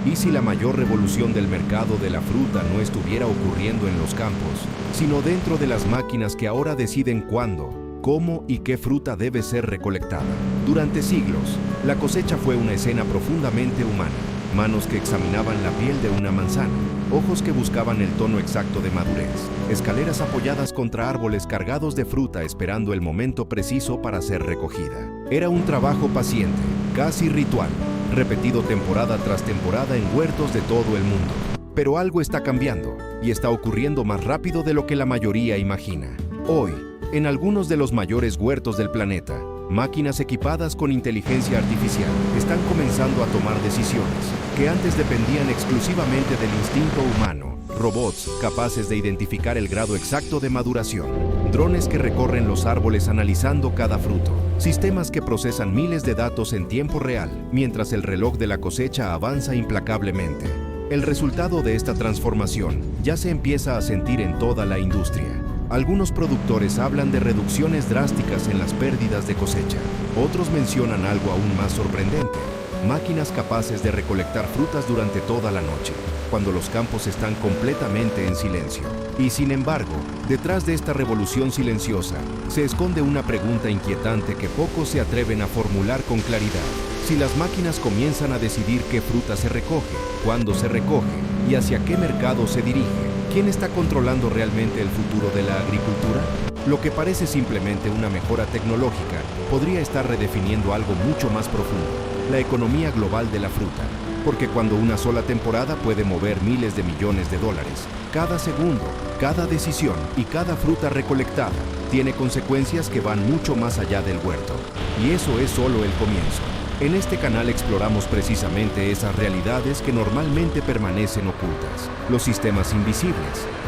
¿Y si la mayor revolución del mercado de la fruta no estuviera ocurriendo en los campos, sino dentro de las máquinas que ahora deciden cuándo, cómo y qué fruta debe ser recolectada? Durante siglos, la cosecha fue una escena profundamente humana. Manos que examinaban la piel de una manzana, ojos que buscaban el tono exacto de madurez, escaleras apoyadas contra árboles cargados de fruta esperando el momento preciso para ser recogida. Era un trabajo paciente, casi ritual, repetido temporada tras temporada en huertos de todo el mundo. Pero algo está cambiando, y está ocurriendo más rápido de lo que la mayoría imagina. Hoy, en algunos de los mayores huertos del planeta, máquinas equipadas con inteligencia artificial están comenzando a tomar decisiones que antes dependían exclusivamente del instinto humano. Robots capaces de identificar el grado exacto de maduración. Drones que recorren los árboles analizando cada fruto. Sistemas que procesan miles de datos en tiempo real, mientras el reloj de la cosecha avanza implacablemente. El resultado de esta transformación ya se empieza a sentir en toda la industria. Algunos productores hablan de reducciones drásticas en las pérdidas de cosecha. Otros mencionan algo aún más sorprendente: máquinas capaces de recolectar frutas durante toda la noche, cuando los campos están completamente en silencio. Y sin embargo, detrás de esta revolución silenciosa, se esconde una pregunta inquietante que pocos se atreven a formular con claridad. Si las máquinas comienzan a decidir qué fruta se recoge, cuándo se recoge y hacia qué mercado se dirige, ¿quién está controlando realmente el futuro de la agricultura? Lo que parece simplemente una mejora tecnológica podría estar redefiniendo algo mucho más profundo: la economía global de la fruta. Porque cuando una sola temporada puede mover miles de millones de dólares, cada segundo, cada decisión y cada fruta recolectada tiene consecuencias que van mucho más allá del huerto. Y eso es solo el comienzo. En este canal exploramos precisamente esas realidades que normalmente permanecen ocultas, los sistemas invisibles,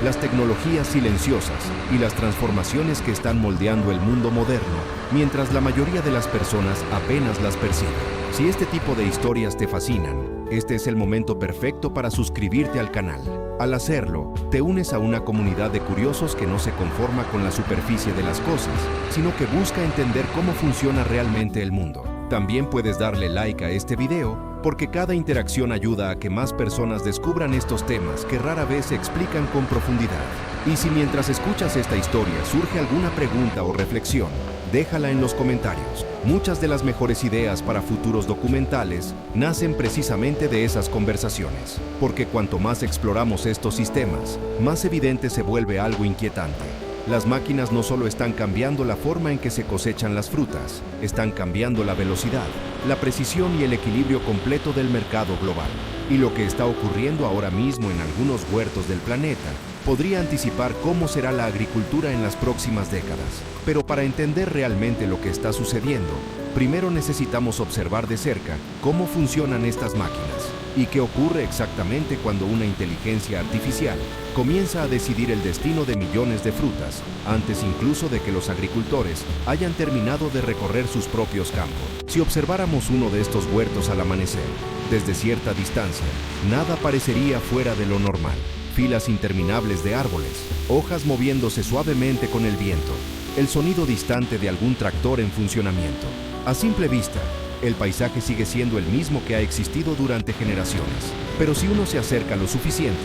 las tecnologías silenciosas y las transformaciones que están moldeando el mundo moderno, mientras la mayoría de las personas apenas las perciben. Si este tipo de historias te fascinan, este es el momento perfecto para suscribirte al canal. Al hacerlo, te unes a una comunidad de curiosos que no se conforma con la superficie de las cosas, sino que busca entender cómo funciona realmente el mundo. También puedes darle like a este video, porque cada interacción ayuda a que más personas descubran estos temas que rara vez se explican con profundidad. Y si mientras escuchas esta historia surge alguna pregunta o reflexión, déjala en los comentarios. Muchas de las mejores ideas para futuros documentales nacen precisamente de esas conversaciones, porque cuanto más exploramos estos sistemas, más evidente se vuelve algo inquietante. Las máquinas no solo están cambiando la forma en que se cosechan las frutas, están cambiando la velocidad, la precisión y el equilibrio completo del mercado global. Y lo que está ocurriendo ahora mismo en algunos huertos del planeta podría anticipar cómo será la agricultura en las próximas décadas. Pero para entender realmente lo que está sucediendo, primero necesitamos observar de cerca cómo funcionan estas máquinas y qué ocurre exactamente cuando una inteligencia artificial comienza a decidir el destino de millones de frutas, antes incluso de que los agricultores hayan terminado de recorrer sus propios campos. Si observáramos uno de estos huertos al amanecer, desde cierta distancia, nada parecería fuera de lo normal. Filas interminables de árboles, hojas moviéndose suavemente con el viento, el sonido distante de algún tractor en funcionamiento. A simple vista, el paisaje sigue siendo el mismo que ha existido durante generaciones. Pero si uno se acerca lo suficiente,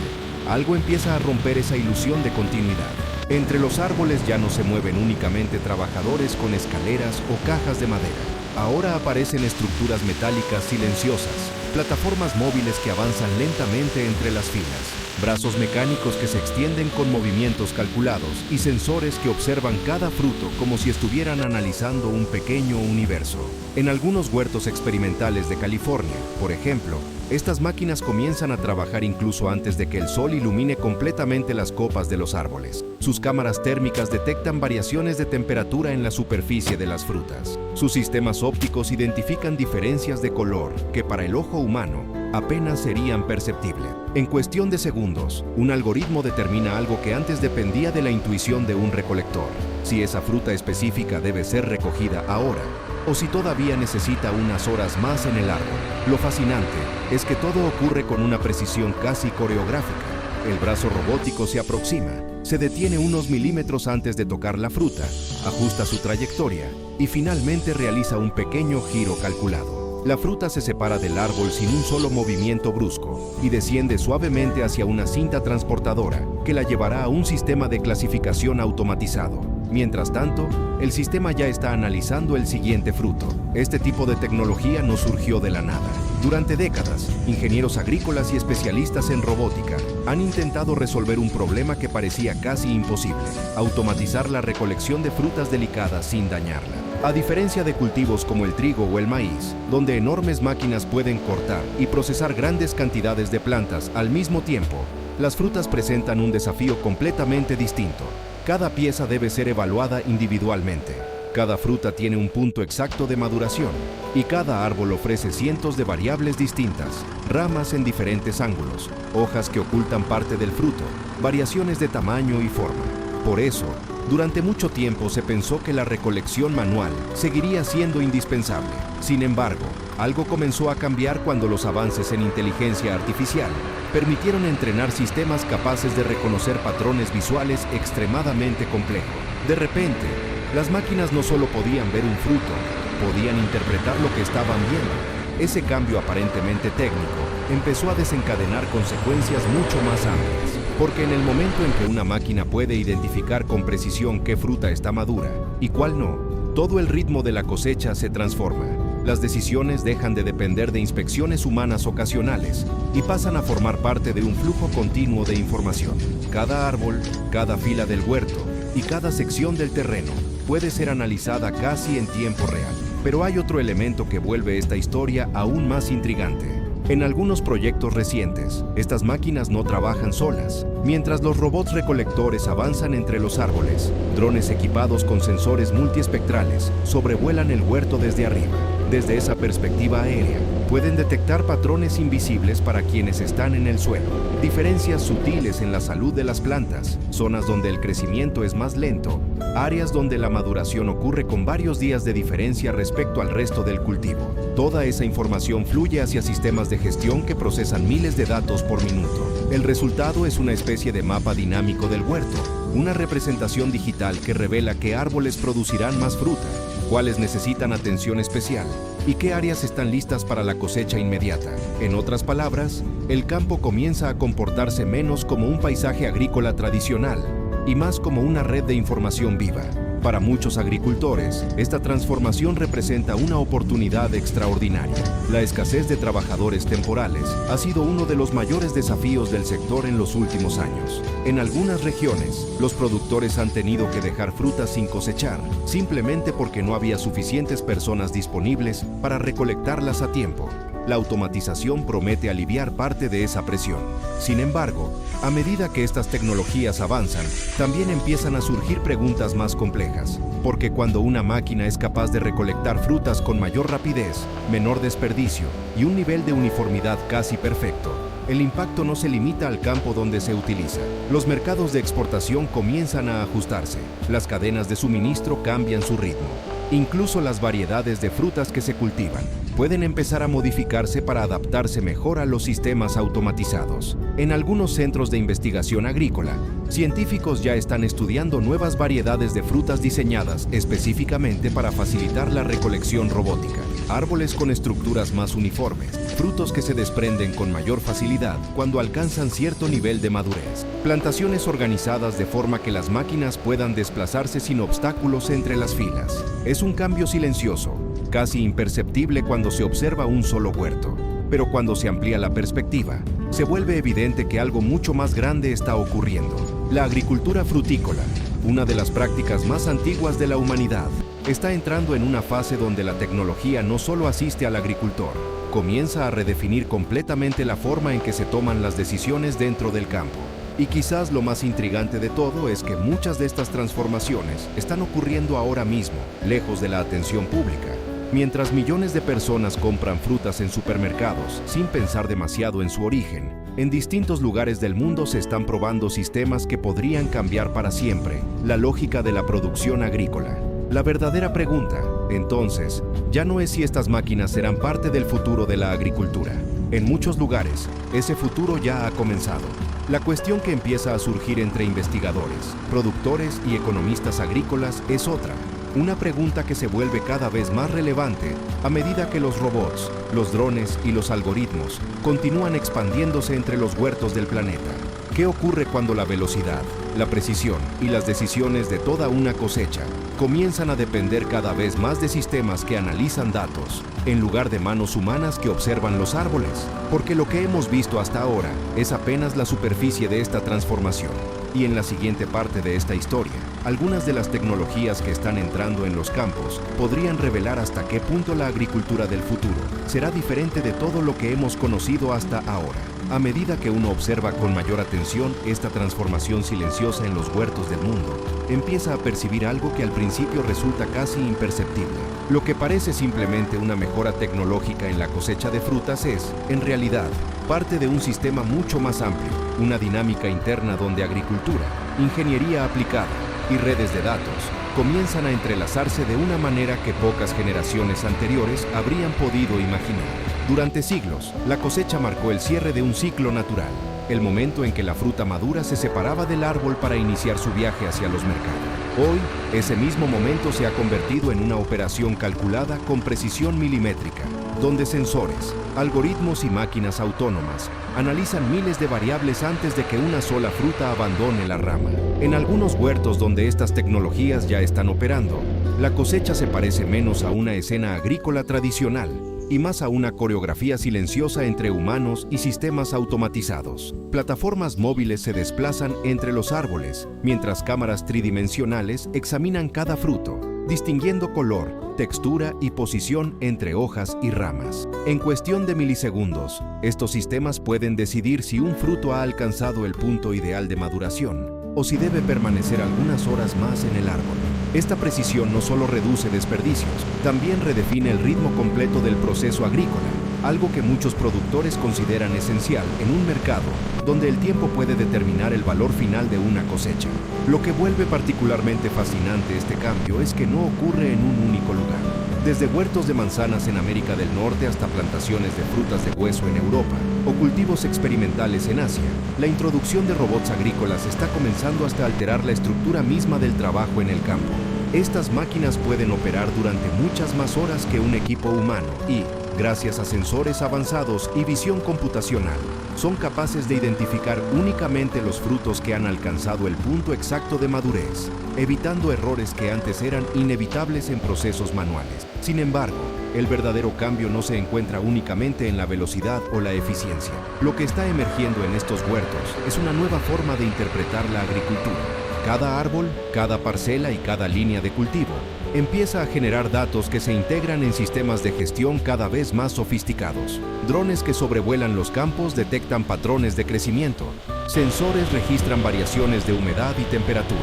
algo empieza a romper esa ilusión de continuidad. Entre los árboles ya no se mueven únicamente trabajadores con escaleras o cajas de madera. Ahora aparecen estructuras metálicas silenciosas, plataformas móviles que avanzan lentamente entre las filas, brazos mecánicos que se extienden con movimientos calculados y sensores que observan cada fruto como si estuvieran analizando un pequeño universo. En algunos huertos experimentales de California, por ejemplo, estas máquinas comienzan a trabajar incluso antes de que el sol ilumine completamente las copas de los árboles. Sus cámaras térmicas detectan variaciones de temperatura en la superficie de las frutas. Sus sistemas ópticos identifican diferencias de color que para el ojo humano apenas serían perceptibles. En cuestión de segundos, un algoritmo determina algo que antes dependía de la intuición de un recolector: si esa fruta específica debe ser recogida ahora o si todavía necesita unas horas más en el árbol. Lo fascinante es que todo ocurre con una precisión casi coreográfica. El brazo robótico se aproxima, se detiene unos milímetros antes de tocar la fruta, ajusta su trayectoria y finalmente realiza un pequeño giro calculado. La fruta se separa del árbol sin un solo movimiento brusco y desciende suavemente hacia una cinta transportadora que la llevará a un sistema de clasificación automatizado. Mientras tanto, el sistema ya está analizando el siguiente fruto. Este tipo de tecnología no surgió de la nada. Durante décadas, ingenieros agrícolas y especialistas en robótica han intentado resolver un problema que parecía casi imposible: automatizar la recolección de frutas delicadas sin dañarla. A diferencia de cultivos como el trigo o el maíz, donde enormes máquinas pueden cortar y procesar grandes cantidades de plantas al mismo tiempo, las frutas presentan un desafío completamente distinto. Cada pieza debe ser evaluada individualmente. Cada fruta tiene un punto exacto de maduración y cada árbol ofrece cientos de variables distintas: ramas en diferentes ángulos, hojas que ocultan parte del fruto, variaciones de tamaño y forma. Por eso, durante mucho tiempo se pensó que la recolección manual seguiría siendo indispensable. Sin embargo, algo comenzó a cambiar cuando los avances en inteligencia artificial permitieron entrenar sistemas capaces de reconocer patrones visuales extremadamente complejos. De repente, las máquinas no solo podían ver un fruto, podían interpretar lo que estaban viendo. Ese cambio aparentemente técnico empezó a desencadenar consecuencias mucho más amplias, porque en el momento en que una máquina puede identificar con precisión qué fruta está madura y cuál no, todo el ritmo de la cosecha se transforma. Las decisiones dejan de depender de inspecciones humanas ocasionales y pasan a formar parte de un flujo continuo de información. Cada árbol, cada fila del huerto y cada sección del terreno puede ser analizada casi en tiempo real. Pero hay otro elemento que vuelve esta historia aún más intrigante. En algunos proyectos recientes, estas máquinas no trabajan solas. Mientras los robots recolectores avanzan entre los árboles, drones equipados con sensores multiespectrales sobrevuelan el huerto desde arriba. Desde esa perspectiva aérea, pueden detectar patrones invisibles para quienes están en el suelo, diferencias sutiles en la salud de las plantas, zonas donde el crecimiento es más lento, áreas donde la maduración ocurre con varios días de diferencia respecto al resto del cultivo. Toda esa información fluye hacia sistemas de gestión que procesan miles de datos por minuto. El resultado es una especie de mapa dinámico del huerto, una representación digital que revela qué árboles producirán más fruta, cuáles necesitan atención especial y qué áreas están listas para la cosecha inmediata. En otras palabras, el campo comienza a comportarse menos como un paisaje agrícola tradicional y más como una red de información viva. Para muchos agricultores, esta transformación representa una oportunidad extraordinaria. La escasez de trabajadores temporales ha sido uno de los mayores desafíos del sector en los últimos años. En algunas regiones, los productores han tenido que dejar frutas sin cosechar, simplemente porque no había suficientes personas disponibles para recolectarlas a tiempo. La automatización promete aliviar parte de esa presión. Sin embargo, a medida que estas tecnologías avanzan, también empiezan a surgir preguntas más complejas. Porque cuando una máquina es capaz de recolectar frutas con mayor rapidez, menor desperdicio y un nivel de uniformidad casi perfecto, el impacto no se limita al campo donde se utiliza. Los mercados de exportación comienzan a ajustarse. Las cadenas de suministro cambian su ritmo. Incluso las variedades de frutas que se cultivan pueden empezar a modificarse para adaptarse mejor a los sistemas automatizados. En algunos centros de investigación agrícola, científicos ya están estudiando nuevas variedades de frutas diseñadas específicamente para facilitar la recolección robótica. Árboles con estructuras más uniformes, frutos que se desprenden con mayor facilidad cuando alcanzan cierto nivel de madurez. Plantaciones organizadas de forma que las máquinas puedan desplazarse sin obstáculos entre las filas. Es un cambio silencioso, casi imperceptible cuando se observa un solo huerto. Pero cuando se amplía la perspectiva, se vuelve evidente que algo mucho más grande está ocurriendo. La agricultura frutícola, una de las prácticas más antiguas de la humanidad, está entrando en una fase donde la tecnología no solo asiste al agricultor, comienza a redefinir completamente la forma en que se toman las decisiones dentro del campo. Y quizás lo más intrigante de todo es que muchas de estas transformaciones están ocurriendo ahora mismo, lejos de la atención pública. Mientras millones de personas compran frutas en supermercados sin pensar demasiado en su origen, en distintos lugares del mundo se están probando sistemas que podrían cambiar para siempre la lógica de la producción agrícola. La verdadera pregunta, entonces, ya no es si estas máquinas serán parte del futuro de la agricultura. En muchos lugares, ese futuro ya ha comenzado. La cuestión que empieza a surgir entre investigadores, productores y economistas agrícolas es otra. Una pregunta que se vuelve cada vez más relevante a medida que los robots, los drones y los algoritmos continúan expandiéndose entre los huertos del planeta. ¿Qué ocurre cuando la velocidad, la precisión y las decisiones de toda una cosecha comienzan a depender cada vez más de sistemas que analizan datos, en lugar de manos humanas que observan los árboles? Porque lo que hemos visto hasta ahora es apenas la superficie de esta transformación. Y en la siguiente parte de esta historia, algunas de las tecnologías que están entrando en los campos podrían revelar hasta qué punto la agricultura del futuro será diferente de todo lo que hemos conocido hasta ahora. A medida que uno observa con mayor atención esta transformación silenciosa en los huertos del mundo, empieza a percibir algo que al principio resulta casi imperceptible. Lo que parece simplemente una mejora tecnológica en la cosecha de frutas es, en realidad, parte de un sistema mucho más amplio, una dinámica interna donde agricultura, ingeniería aplicada y redes de datos comienzan a entrelazarse de una manera que pocas generaciones anteriores habrían podido imaginar. Durante siglos, la cosecha marcó el cierre de un ciclo natural, el momento en que la fruta madura se separaba del árbol para iniciar su viaje hacia los mercados. Hoy, ese mismo momento se ha convertido en una operación calculada con precisión milimétrica, donde sensores, algoritmos y máquinas autónomas analizan miles de variables antes de que una sola fruta abandone la rama. En algunos huertos donde estas tecnologías ya están operando, la cosecha se parece menos a una escena agrícola tradicional y más a una coreografía silenciosa entre humanos y sistemas automatizados. Plataformas móviles se desplazan entre los árboles, mientras cámaras tridimensionales examinan cada fruto, distinguiendo color, textura y posición entre hojas y ramas. En cuestión de milisegundos, estos sistemas pueden decidir si un fruto ha alcanzado el punto ideal de maduración o si debe permanecer algunas horas más en el árbol. Esta precisión no solo reduce desperdicios, también redefine el ritmo completo del proceso agrícola, algo que muchos productores consideran esencial en un mercado donde el tiempo puede determinar el valor final de una cosecha. Lo que vuelve particularmente fascinante este cambio es que no ocurre en un único lugar. Desde huertos de manzanas en América del Norte hasta plantaciones de frutas de hueso en Europa o cultivos experimentales en Asia, la introducción de robots agrícolas está comenzando hasta alterar la estructura misma del trabajo en el campo. Estas máquinas pueden operar durante muchas más horas que un equipo humano y, gracias a sensores avanzados y visión computacional, son capaces de identificar únicamente los frutos que han alcanzado el punto exacto de madurez, evitando errores que antes eran inevitables en procesos manuales. Sin embargo, el verdadero cambio no se encuentra únicamente en la velocidad o la eficiencia. Lo que está emergiendo en estos huertos es una nueva forma de interpretar la agricultura. Cada árbol, cada parcela y cada línea de cultivo empieza a generar datos que se integran en sistemas de gestión cada vez más sofisticados. Drones que sobrevuelan los campos detectan patrones de crecimiento. Sensores registran variaciones de humedad y temperatura.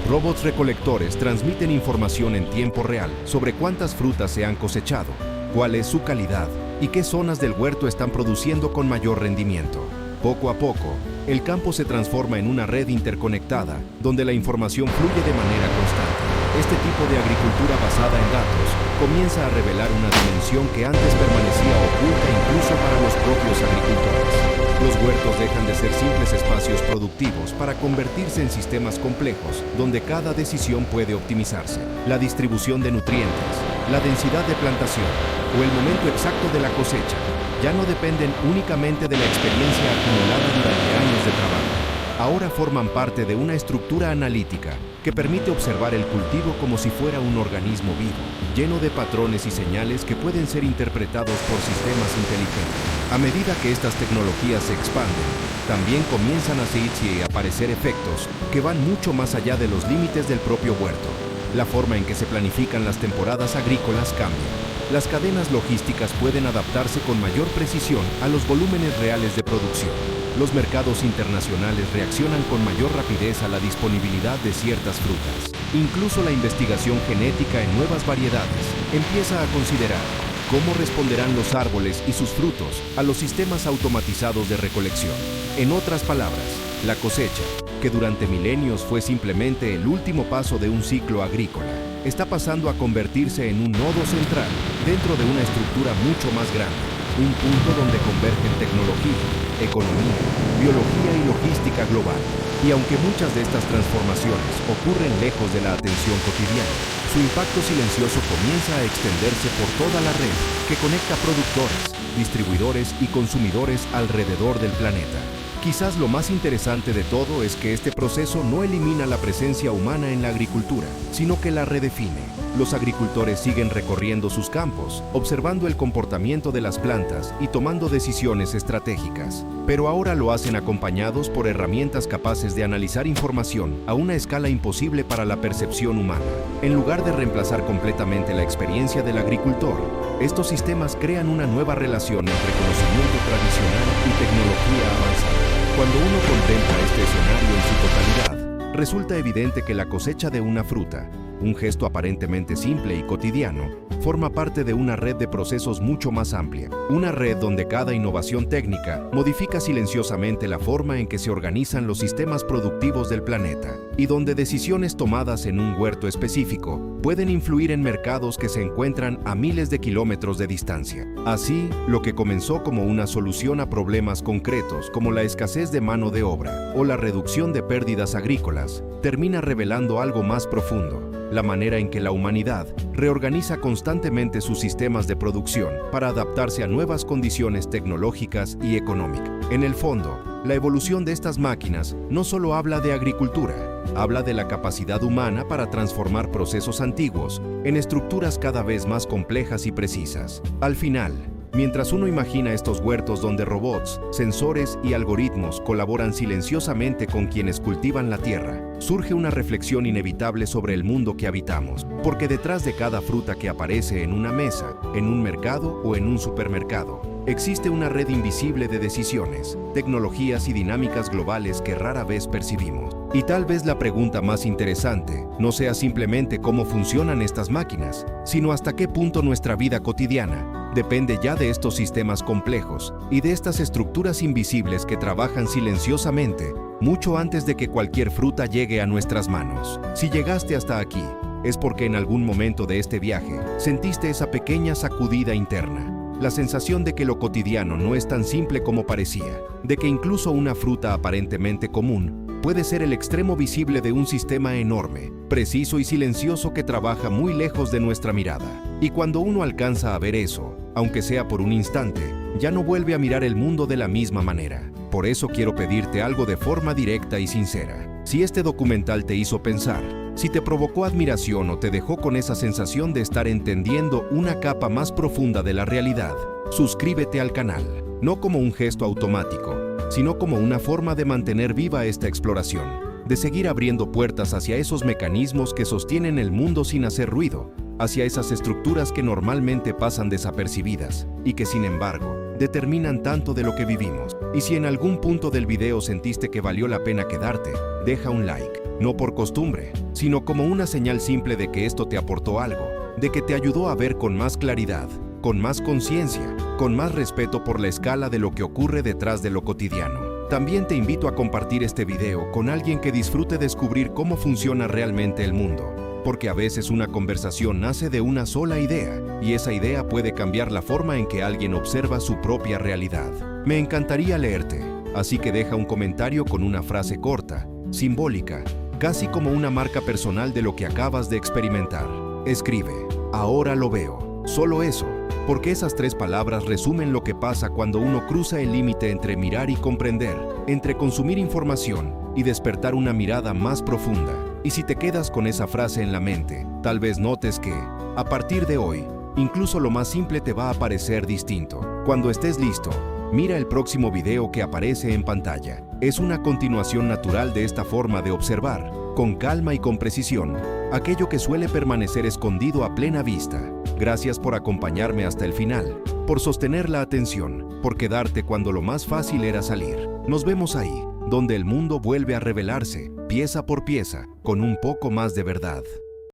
Robots recolectores transmiten información en tiempo real sobre cuántas frutas se han cosechado, cuál es su calidad y qué zonas del huerto están produciendo con mayor rendimiento. Poco a poco, el campo se transforma en una red interconectada, donde la información fluye de manera constante. Este tipo de agricultura basada en datos comienza a revelar una dimensión que antes permanecía oculta incluso para los propios agricultores. Los huertos dejan de ser simples espacios productivos para convertirse en sistemas complejos donde cada decisión puede optimizarse. La distribución de nutrientes, la densidad de plantación o el momento exacto de la cosecha ya no dependen únicamente de la experiencia acumulada durante años de trabajo. Ahora forman parte de una estructura analítica que permite observar el cultivo como si fuera un organismo vivo, lleno de patrones y señales que pueden ser interpretados por sistemas inteligentes. A medida que estas tecnologías se expanden, también comienzan a aparecer efectos que van mucho más allá de los límites del propio huerto. La forma en que se planifican las temporadas agrícolas cambia. Las cadenas logísticas pueden adaptarse con mayor precisión a los volúmenes reales de producción. Los mercados internacionales reaccionan con mayor rapidez a la disponibilidad de ciertas frutas. Incluso la investigación genética en nuevas variedades empieza a considerar cómo responderán los árboles y sus frutos a los sistemas automatizados de recolección. En otras palabras, la cosecha, que durante milenios fue simplemente el último paso de un ciclo agrícola, está pasando a convertirse en un nodo central dentro de una estructura mucho más grande, un punto donde convergen tecnología, economía, biología y logística global. Y aunque muchas de estas transformaciones ocurren lejos de la atención cotidiana, su impacto silencioso comienza a extenderse por toda la red que conecta productores, distribuidores y consumidores alrededor del planeta. Quizás lo más interesante de todo es que este proceso no elimina la presencia humana en la agricultura, sino que la redefine. Los agricultores siguen recorriendo sus campos, observando el comportamiento de las plantas y tomando decisiones estratégicas. Pero ahora lo hacen acompañados por herramientas capaces de analizar información a una escala imposible para la percepción humana. En lugar de reemplazar completamente la experiencia del agricultor, estos sistemas crean una nueva relación entre conocimiento tradicional y tecnología avanzada. Cuando uno contempla este escenario en su totalidad, resulta evidente que la cosecha de una fruta, un gesto aparentemente simple y cotidiano, forma parte de una red de procesos mucho más amplia. Una red donde cada innovación técnica modifica silenciosamente la forma en que se organizan los sistemas productivos del planeta, y donde decisiones tomadas en un huerto específico pueden influir en mercados que se encuentran a miles de kilómetros de distancia. Así, lo que comenzó como una solución a problemas concretos como la escasez de mano de obra o la reducción de pérdidas agrícolas, termina revelando algo más profundo: la manera en que la humanidad reorganiza constantemente sus sistemas de producción para adaptarse a nuevas condiciones tecnológicas y económicas. En el fondo, la evolución de estas máquinas no solo habla de agricultura, habla de la capacidad humana para transformar procesos antiguos en estructuras cada vez más complejas y precisas. Al final, mientras uno imagina estos huertos donde robots, sensores y algoritmos colaboran silenciosamente con quienes cultivan la tierra, surge una reflexión inevitable sobre el mundo que habitamos. Porque detrás de cada fruta que aparece en una mesa, en un mercado o en un supermercado, existe una red invisible de decisiones, tecnologías y dinámicas globales que rara vez percibimos. Y tal vez la pregunta más interesante no sea simplemente cómo funcionan estas máquinas, sino hasta qué punto nuestra vida cotidiana depende ya de estos sistemas complejos y de estas estructuras invisibles que trabajan silenciosamente mucho antes de que cualquier fruta llegue a nuestras manos. Si llegaste hasta aquí, es porque en algún momento de este viaje sentiste esa pequeña sacudida interna. La sensación de que lo cotidiano no es tan simple como parecía, de que incluso una fruta aparentemente común puede ser el extremo visible de un sistema enorme, preciso y silencioso que trabaja muy lejos de nuestra mirada. Y cuando uno alcanza a ver eso, aunque sea por un instante, ya no vuelve a mirar el mundo de la misma manera. Por eso quiero pedirte algo de forma directa y sincera. Si este documental te hizo pensar, si te provocó admiración o te dejó con esa sensación de estar entendiendo una capa más profunda de la realidad, suscríbete al canal, no como un gesto automático, sino como una forma de mantener viva esta exploración, de seguir abriendo puertas hacia esos mecanismos que sostienen el mundo sin hacer ruido, hacia esas estructuras que normalmente pasan desapercibidas y que, sin embargo, determinan tanto de lo que vivimos. Y si en algún punto del video sentiste que valió la pena quedarte, deja un like, no por costumbre, sino como una señal simple de que esto te aportó algo, de que te ayudó a ver con más claridad, con más conciencia, con más respeto por la escala de lo que ocurre detrás de lo cotidiano. También te invito a compartir este video con alguien que disfrute descubrir cómo funciona realmente el mundo, porque a veces una conversación nace de una sola idea, y esa idea puede cambiar la forma en que alguien observa su propia realidad. Me encantaría leerte, así que deja un comentario con una frase corta, simbólica, casi como una marca personal de lo que acabas de experimentar. Escribe: ahora lo veo. Solo eso, porque esas 3 palabras resumen lo que pasa cuando uno cruza el límite entre mirar y comprender, entre consumir información y despertar una mirada más profunda. Y si te quedas con esa frase en la mente, tal vez notes que, a partir de hoy, incluso lo más simple te va a parecer distinto. Cuando estés listo, mira el próximo video que aparece en pantalla. Es una continuación natural de esta forma de observar, con calma y con precisión, aquello que suele permanecer escondido a plena vista. Gracias por acompañarme hasta el final, por sostener la atención, por quedarte cuando lo más fácil era salir. Nos vemos ahí, donde el mundo vuelve a revelarse, pieza por pieza, con un poco más de verdad.